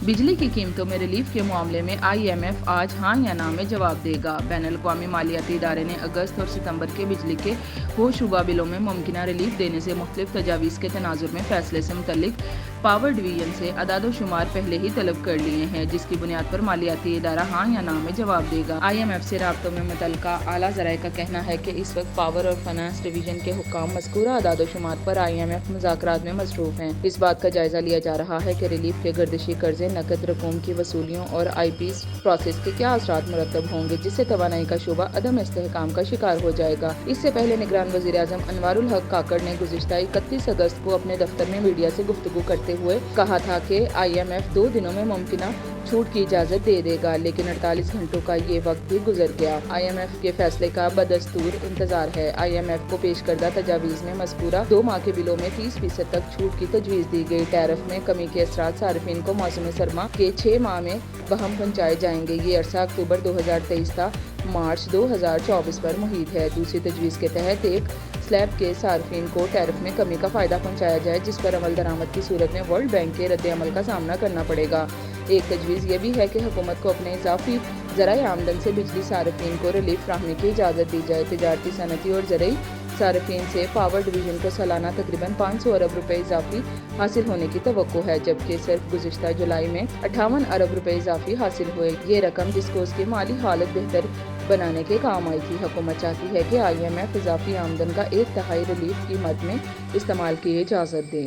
बिजली की कीमतों में रिलीफ के मामले में IMF आज हाँ या ना में जवाब देगा। बैन अल-अक़वामी मालियाती इदारे ने अगस्त और सितंबर के बिजली के होशरुबा बिलों में मुमकिना रिलीफ देने से मुख्तलिफ तजावीज़ के तनाजुर में फैसले से मुतल्लिक पावर डिवीजन से अदाद-ओ-शुमार पहले ही तलब कर लिए हैं, जिसकी बुनियाद पर मालियाती इदारा हाँ या ना में जवाब देगा। IMF से राब्तों में मुतल्लिका आला ज़राए का कहना है कि इस वक्त पावर और फाइनेंस डिवीजन के हुक्काम मज़कूरा अदाद-ओ-शुमार पर IMF मुज़ाकरात में मसरूफ़ हैं। इस बात का जायज़ा लिया जा रहा है कि रिलीफ के गर्दिशी कर्जे, नकद रकूम की वसूलियों और IPs प्रोसेस के क्या असरात मुरतब होंगे, जिससे तवानाई का शुबा अदम इस्तेहकाम का शिकार हो जाएगा। इससे पहले निगरान वज़ीर-ए-आज़म अनवारुल हक काकड़ ने गुज़िश्ता 31 अगस्त को अपने दफ्तर में मीडिया से गुफ्तगू करते हुए कहा था कि IMF 2 दिनों में मुमकिना छूट की इजाज़त दे देगा, लेकिन 48 घंटों का ये वक्त भी गुजर गया। IMF के फैसले का बदस्तूर इंतजार है। IMF को पेश करदा तजावीज़ में मज़कूरा 2 माह के बिलों में 30% तक छूट की तजवीज़ दी गई। टैरिफ में कमी के असरात सार्फिन को मौसम सरमा के 6 माह में बहम पहुँचाए जाएंगे। ये अरसा अक्टूबर 2023 था मार्च 2024 पर मुहित है। दूसरी तजवीज़ के तहत एक स्लैब के सार्फिन को टैरिफ में कमी का फ़ायदा पहुँचाया जाए, जिस पर अमल दरामद की सूरत में वर्ल्ड बैंक के रद्द-ए-अमल का सामना करना पड़ेगा। एक तजवीज़ ये भी है कि हुकूमत को अपने इजाफी ज़राए आमदन से बिजली सार्फिन को रिलीफ फराहमी की इजाज़त दी जाए। तिजारती, सनती और ज़रई सार्फिन से पावर डिवीजन को सालाना तकरीबन 500 अरब रुपए इजाफी हासिल होने की तवक्को है, जबकि सिर्फ गुज़िश्ता जुलाई में 58 अरब रुपए इजाफी हासिल हुए। ये रकम जिसको उसकी माली हालत बेहतर बनाने के काम आई थी। हुकूमत चाहती है कि IMF इजाफी आमदन का 1/3 रिलीफ की मद में इस्तेमाल की इजाज़त दे।